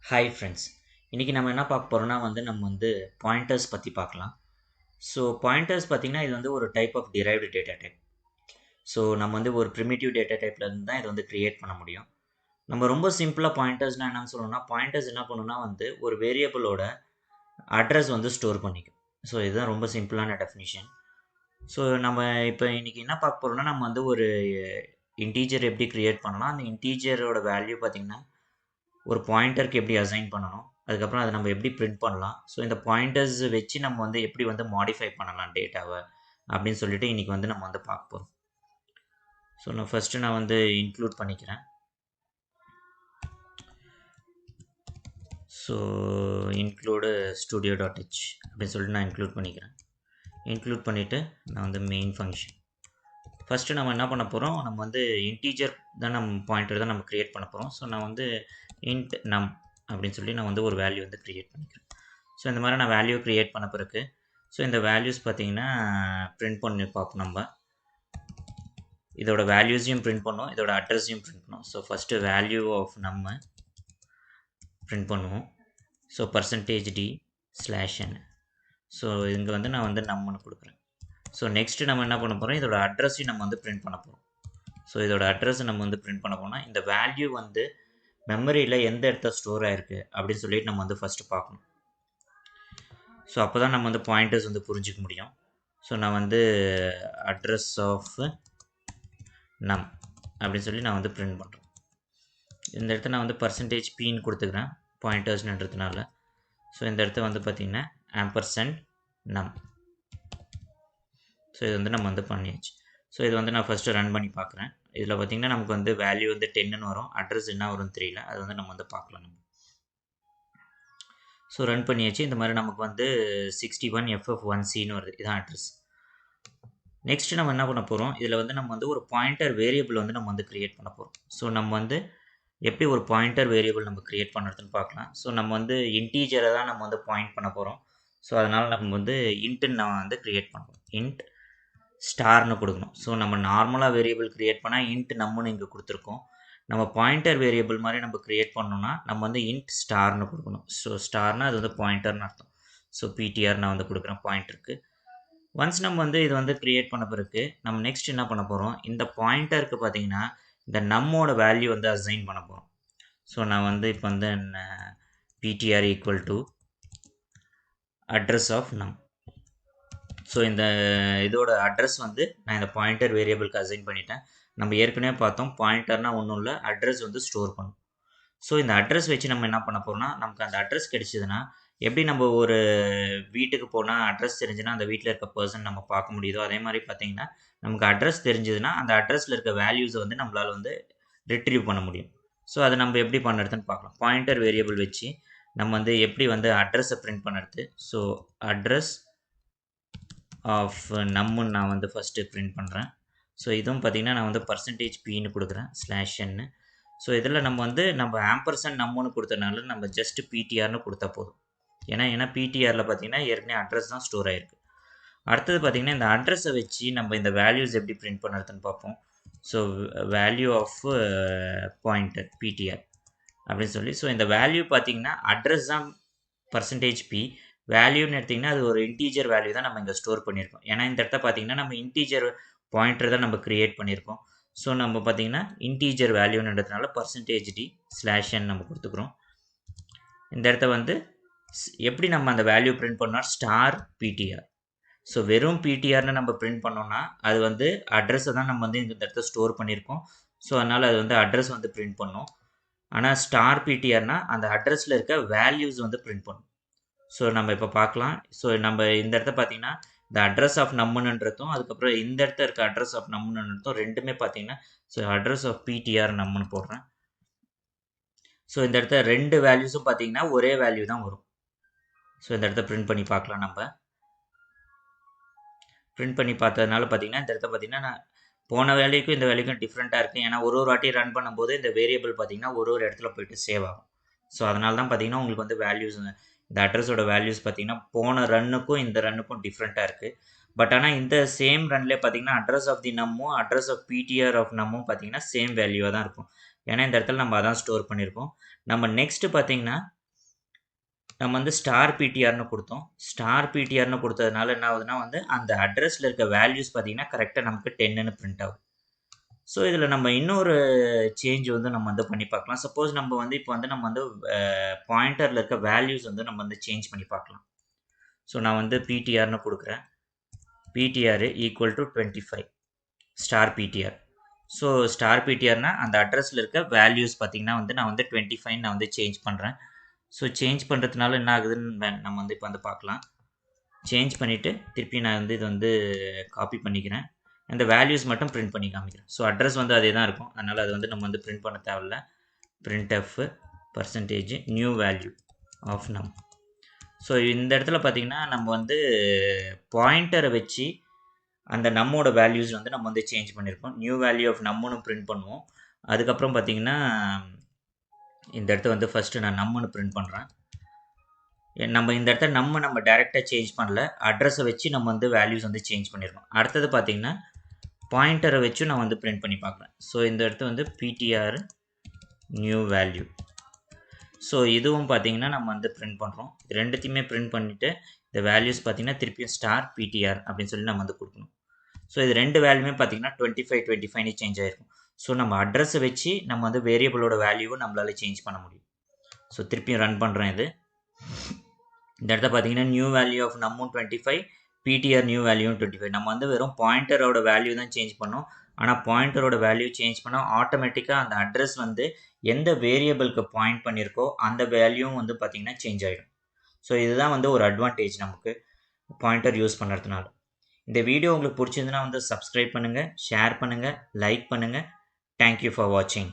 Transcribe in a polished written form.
Hi friends, இன்றைக்கி நம்ம என்ன பார்க்க போகிறோம்னா நம்ம பாயிண்டர்ஸ் பற்றி பார்க்கலாம். ஸோ பாயிண்டர்ஸ் பார்த்திங்கன்னா இது ஒரு type of derived data type. So நம்ம ஒரு ப்ரிமிட்டிவ் டேட்டா டைப்லேருந்து தான் இது க்ரியேட் பண்ண முடியும். நம்ம ரொம்ப சிம்பிளாக பாயிண்டர்ஸ்னால் என்னென்னு சொல்லணும்னா, பாயிண்டர்ஸ் என்ன பண்ணுன்னா ஒரு வேரியபிளோட அட்ரஸ் ஸ்டோர் பண்ணிக்கும். ஸோ இதுதான் ரொம்ப சிம்பிளான டெஃபினிஷன். ஸோ நம்ம இப்போ இன்றைக்கி என்ன பார்க்க போகிறோம்னா, நம்ம ஒரு இன்டீஜர் எப்படி க்ரியேட் பண்ணலாம், அந்த இன்டீஜரோட வேல்யூ பார்த்திங்கன்னா ஒரு பாயிண்டருக்கு எப்படி அசைன் பண்ணணும், அதுக்கப்புறம் அதை நம்ம எப்படி பிரிண்ட் பண்ணலாம், ஸோ இந்த பாயிண்டர்ஸ் வச்சு நம்ம எப்படி மாடிஃபை பண்ணலாம் டேட்டாவை அப்படின்னு சொல்லிட்டு இன்றைக்கி நம்ம பார்க்க போகிறோம். ஸோ நான் ஃபஸ்ட்டு நான் இன்க்ளூட் பண்ணிக்கிறேன். ஸோ இன்க்ளூடு studio.h அப்படின்னு சொல்லிட்டு நான் இன்க்ளூட் பண்ணிக்கிறேன். இன்க்ளூட் பண்ணிவிட்டு நான் மெயின் ஃபங்க்ஷன் ஃபஸ்ட்டு நம்ம என்ன பண்ண போகிறோம், நம்ம இன்டீஜர் தான் நம்ம பாயிண்டர் தான் நம்ம க்ரியேட் பண்ண போகிறோம். ஸோ நான் int num அப்படின்னு சொல்லி நான் ஒரு வேல்யூ க்ரியேட் பண்ணிக்கிறேன். ஸோ இந்த மாதிரி நான் வேல்யூ க்ரியேட் பண்ண பிறகு ஸோ இந்த வேல்யூஸ் பார்த்திங்கன்னா ப்ரிண்ட் பண்ணி பார்ப்போம். நம்ம இதோட வேல்யூஸையும் ப்ரிண்ட் பண்ணோம், இதோட அட்ரஸையும் ப்ரிண்ட் பண்ணோம். ஸோ ஃபஸ்ட்டு வேல்யூ ஆஃப் நம்ம ப்ரிண்ட் பண்ணுவோம். So %d/n. ஸோ இங்கே நான் நம்மன்னு கொடுக்குறேன். ஸோ நெக்ஸ்ட்டு நம்ம என்ன பண்ண போகிறோம், இதோட அட்ரஸையும் நம்ம ப்ரிண்ட் பண்ண போகிறோம். ஸோ இதோட அட்ரஸை நம்ம ப்ரிண்ட் பண்ண போனால் இந்த வேல்யூ மெமரியில் எந்த இடத்துல ஸ்டோர் ஆகிருக்கு அப்படின்னு சொல்லிட்டு நம்ம ஃபஸ்ட்டு பார்க்கணும். ஸோ அப்போ தான் நம்ம பாயிண்டர்ஸ் புரிஞ்சிக்க முடியும். ஸோ நான் அட்ரஸ் ஆஃப் நம் அப்படின்னு சொல்லி நான் ப்ரிண்ட் பண்ணுறேன். இந்த இடத்த நான் %pன்னு கொடுத்துக்கிறேன் பாயிண்டர்ஸ்ன்றதுனால. ஸோ இந்த இடத்த பார்த்திங்கன்னா %num. ஸோ இது நம்ம பண்ணியாச்சு. ஸோ இது நான் ஃபஸ்ட்டு ரன் பண்ணி பார்க்குறேன். இதில் பார்த்திங்கன்னா நமக்கு வேல்யூ 10ன்னு வரும், அட்ரஸ் என்ன வரும்னு தெரியல, அது நம்ம பார்க்கலாம். நம்ம ஸோ ரன் பண்ணியாச்சு. இந்த மாதிரி நமக்கு 61FF1Cன்னு வருது, இதுதான் அட்ரஸ். நெக்ஸ்ட்டு நம்ம என்ன பண்ண போகிறோம், இதில் நம்ம ஒரு பாயிண்டர் வேரியபிள் நம்ம க்ரியேட் பண்ண போகிறோம். ஸோ நம்ம எப்படி ஒரு பாயிண்டர் வேரியபிள் நம்ம க்ரியேட் பண்ணுறதுன்னு பார்க்கலாம். ஸோ நம்ம இன்டீஜரை தான் நம்ம பாயிண்ட் பண்ண போகிறோம். ஸோ அதனால் நம்ம இன்ட்டுன்னு நான் க்ரியேட் பண்ணுறோம். இன்ட் ஸ்டார்னு கொடுக்கணும். ஸோ நம்ம நார்மலாக வேரியபிள் க்ரியேட் பண்ணால் இன்ட் நம்மன்னு இங்கே கொடுத்துருக்கோம். நம்ம பாயிண்டர் வேரியபிள் மாதிரி நம்ம க்ரியேட் பண்ணோன்னா நம்ம இன்ட் ஸ்டார்னு கொடுக்கணும். ஸோ ஸ்டார்னால் அது பாயிண்டர்னு அர்த்தம். ஸோ பிடிஆர் நான் கொடுக்குறேன் பாயிண்டருக்கு. ஒன்ஸ் நம்ம இது க்ரியேட் பண்ண பிறகு நம்ம நெக்ஸ்ட் என்ன பண்ண போகிறோம், இந்த பாயிண்டருக்கு பார்த்திங்கன்னா இந்த நம்மோட வேல்யூ அசைன் பண்ண போகிறோம். ஸோ நான் இப்போ PTR equal to address of num. So இந்த இதோட அட்ரஸ் நான் இந்த பாயிண்டர் வேரியபிளுக்கு அசைன் பண்ணிட்டேன். நம்ம ஏற்கனவே பார்த்தோம், பாயிண்டர்னால் ஒன்றும் இல்லை, அட்ரஸ் ஸ்டோர் பண்ணும். ஸோ இந்த அட்ரஸ் வச்சு நம்ம என்ன பண்ண போகிறோம்னா, நமக்கு அந்த அட்ரஸ் கிடைச்சதுன்னா எப்படி நம்ம ஒரு வீட்டுக்கு போனால் அட்ரஸ் தெரிஞ்சுன்னா அந்த வீட்டில் இருக்க பர்சன் நம்ம பார்க்க முடியுதோ, அதே மாதிரி பார்த்திங்கன்னா நமக்கு அட்ரஸ் தெரிஞ்சதுன்னா அந்த அட்ரஸில் இருக்க வேல்யூஸை நம்மளால் ரிட்ரீவ் பண்ண முடியும். ஸோ அதை நம்ம எப்படி பண்ணுறதுன்னு பார்க்கலாம். பாயிண்டர் வேரியபிள் வச்சு நம்ம எப்படி அட்ரஸை பிரிண்ட் பண்ணுறது. ஸோ அட்ரஸ் ஆஃப் நம்முன்னு நான் ஃபஸ்ட்டு பிரிண்ட் பண்ணுறேன். ஸோ இதுவும் பார்த்திங்கன்னா நான் %pன்னு கொடுக்குறேன் /n. ஸோ இதில் நம்ம ஆம்பர்சன் நம்முன்னு கொடுத்தனால நம்ம ஜஸ்ட் பிடிஆர்னு கொடுத்தா போதும். ஏன்னா பிடிஆரில் பார்த்திங்கன்னா ஏற்கனவே அட்ரஸ் தான் ஸ்டோர் ஆகிருக்கு. அடுத்தது பார்த்திங்கன்னா இந்த அட்ரஸை வச்சு நம்ம இந்த வேல்யூஸ் எப்படி பிரிண்ட் பண்ணுறதுன்னு பார்ப்போம். So value of pointer PTR அப்படின்னு சொல்லி, ஸோ இந்த வேல்யூ பார்த்திங்கன்னா அட்ரஸ் தான் %p, வேல்யூன்னு எடுத்திங்கன்னா அது ஒரு இன்டீஜர் வேல்யூ தான் நம்ம இங்கே ஸ்டோர் பண்ணியிருக்கோம். ஏன்னா இந்த இடத்த பார்த்திங்கன்னா நம்ம இன்டீஜர் பாயிண்டர் தான் நம்ம க்ரியேட் பண்ணியிருக்கோம். ஸோ நம்ம பார்த்திங்கன்னா இன்டீஜர் வேல்யூன்றதுனால %d/n நம்ம கொடுத்துக்குறோம். இந்த இடத்த எப்படி நம்ம அந்த வேல்யூ பிரிண்ட் பண்ணோம், ஸ்டார் பிடிஆர். ஸோ வெறும் பிடிஆர்னு நம்ம பிரிண்ட் பண்ணோம்னா அது அட்ரஸை தான் நம்ம இந்த இடத்த ஸ்டோர் பண்ணியிருக்கோம். ஸோ அதனால் அது அட்ரஸ் பிரிண்ட் பண்ணோம். ஆனால் ஸ்டார் பிடிஆர்னால் அந்த அட்ரஸில் இருக்க வேல்யூஸ் பிரிண்ட் பண்ணும். ஸோ நம்ம இப்போ பார்க்கலாம். ஸோ நம்ம இந்த இடத்த பார்த்திங்கன்னா இந்த அட்ரஸ் ஆஃப் நம்முன்றதும் அதுக்கப்புறம் இந்த இடத்த இருக்க அட்ரஸ் ஆஃப் நம்முன்றதும் ரெண்டுமே பார்த்திங்கன்னா ஸோ அட்ரஸ் ஆஃப் பிடிஆர் நம்முன்னு போடுறேன். ஸோ இந்த இடத்த ரெண்டு வேல்யூஸும் பார்த்திங்கன்னா ஒரே வேல்யூ தான் வரும். ஸோ இந்த இடத்த பிரிண்ட் பண்ணி பார்க்கலாம். நம்ம பிரிண்ட் பண்ணி பார்த்ததுனால பார்த்திங்கன்னா இந்த இடத்த பார்த்திங்கன்னா நான் போன வேல்யூக்கும் இந்த வேல்யூக்கும் டிஃப்ரெண்ட்டாக இருக்குது. ஏன்னா ஒரு வாட்டி ரன் பண்ணும்போது இந்த வேரியபிள் பார்த்திங்கன்னா ஒரு இடத்துல போய்ட்டு சேவ் ஆகும். ஸோ அதனால தான் பார்த்திங்கன்னா உங்களுக்கு வேல்யூஸ் இந்த அட்ரஸோட வேல்யூஸ் பார்த்திங்கன்னா போன ரன்னுக்கும் இந்த ரன்னுக்கும் டிஃப்ரெண்ட்டாக இருக்குது. பட் ஆனால் இந்த சேம் ரன்லேயே பார்த்திங்கன்னா அட்ரஸ் ஆஃப் தி நம்மும் அட்ரஸ் ஆஃப் பிடிஆர் ஆஃப் நம்மும் பார்த்திங்கன்னா சேம் வேல்யூவாக தான் இருக்கும். ஏன்னா இந்த இடத்துல நம்ம அதான் ஸ்டோர் பண்ணியிருக்கோம். நம்ம நெக்ஸ்ட்டு பார்த்திங்கன்னா நம்ம வந்து ஸ்டார் பிடிஆர்னு கொடுத்தோம். ஸ்டார் பிடிஆர்னு கொடுத்ததுனால என்ன ஆகுதுன்னா வந்து அந்த அட்ரஸில் இருக்க வேல்யூஸ் பார்த்தீங்கன்னா கரெக்டாக நமக்கு 10ன்னு பிரிண்ட் ஆகுது. ஸோ இதில் நம்ம இன்னொரு சேஞ்ச் வந்து நம்ம வந்து பண்ணி பார்க்கலாம். சப்போஸ் நம்ம வந்து இப்போ வந்து நம்ம வந்து பாயிண்டரில் இருக்க வேல்யூஸ் வந்து நம்ம வந்து சேஞ்ச் பண்ணி பார்க்கலாம். ஸோ நான் வந்து பிடிஆர்னு கொடுக்குறேன். PDR equal to 25 star PDR. So star பிடிஆர்னா அந்த அட்ரஸில் இருக்க வேல்யூஸ் பார்த்தீங்கன்னா வந்து நான் வந்து 25 நான் வந்து சேஞ்ச் பண்ணுறேன். ஸோ சேஞ்ச் பண்ணுறதுனால என்ன ஆகுதுன்னு நம்ம வந்து இப்போ வந்து பார்க்கலாம். சேஞ்ச் பண்ணிவிட்டு திருப்பி நான் வந்து இது வந்து காப்பி பண்ணிக்கிறேன். அந்த வேல்யூஸ் மட்டும் பிரிண்ட் பண்ணி காமிக்கிறேன். ஸோ அட்ரஸ் வந்து அதே தான் இருக்கும். அதனால் அது வந்து நம்ம வந்து பிரிண்ட் பண்ண தேவையில்ல. printf percentage new value of num. So இந்த இடத்துல பார்த்திங்கன்னா நம்ம வந்து பாயிண்டரை வச்சு அந்த நம்மோட வேல்யூஸ் வந்து நம்ம வந்து சேஞ்ச் பண்ணியிருக்கோம். நியூ வேல்யூ ஆஃப் நம்முன்னு பிரிண்ட் பண்ணுவோம். அதுக்கப்புறம் பார்த்திங்கன்னா இந்த இடத்த வந்து ஃபஸ்ட்டு நான் நம்முன்னு பிரிண்ட் பண்ணுறேன். நம்ம இந்த இடத்த நம்ம டைரெக்டாக சேஞ்ச் பண்ணல. அட்ரஸை வச்சு நம்ம வந்து வேல்யூஸ் வந்து சேஞ்ச் பண்ணியிருக்கோம். அடுத்தது பார்த்திங்கன்னா பாயிண்டரை வச்சு நான் வந்து பிரிண்ட் பண்ணி பார்க்குறேன். ஸோ இந்த இடத்த வந்து பிடிஆர் நியூ வேல்யூ. ஸோ இதுவும் பார்த்திங்கன்னா நம்ம வந்து பிரிண்ட் பண்ணுறோம். இது ரெண்டுத்தையுமே பிரிண்ட் பண்ணிவிட்டு இந்த வேல்யூஸ் பார்த்திங்கன்னா திருப்பியும் ஸ்டார் பிடிஆர் அப்படின்னு சொல்லி நம்ம வந்து கொடுக்கணும். ஸோ இது ரெண்டு வேல்யூமே பார்த்திங்கன்னா 25 சேஞ்ச் ஆகிருக்கும். ஸோ நம்ம அட்ரஸை வச்சு நம்ம வந்து வேரியபிளோட வேல்யூவை நம்மளால் சேஞ்ச் பண்ண முடியும். ஸோ திருப்பியும் ரன் பண்ணுறேன். இது இந்த இடத்த பார்த்தீங்கன்னா நியூ வேல்யூ ஆஃப் நம்மும் 25 பிடிஆர் நியூ வேல்யூவும் 25. நம்ம வந்து வெறும் பாயிண்டரோட வேல்யூ தான் சேஞ்ச் பண்ணோம். ஆனால் பாயிண்டரோட வேல்யூ சேஞ்ச் பண்ணால் ஆட்டோமேட்டிக்காக அந்த அட்ரஸ் வந்து எந்த வேரியபிளுக்கு பாயிண்ட் பண்ணியிருக்கோ அந்த வேல்யூவும் வந்து பார்த்திங்கன்னா சேஞ்ச் ஆகிடும். ஸோ இதுதான் வந்து ஒரு அட்வான்டேஜ் நமக்கு பாயிண்டர் யூஸ் பண்ணுறதுனால. இந்த வீடியோ உங்களுக்கு பிடிச்சிருந்துன்னா வந்து சப்ஸ்கிரைப் பண்ணுங்கள், ஷேர் பண்ணுங்கள், லைக் பண்ணுங்கள். தேங்க்யூ ஃபார் வாட்சிங்.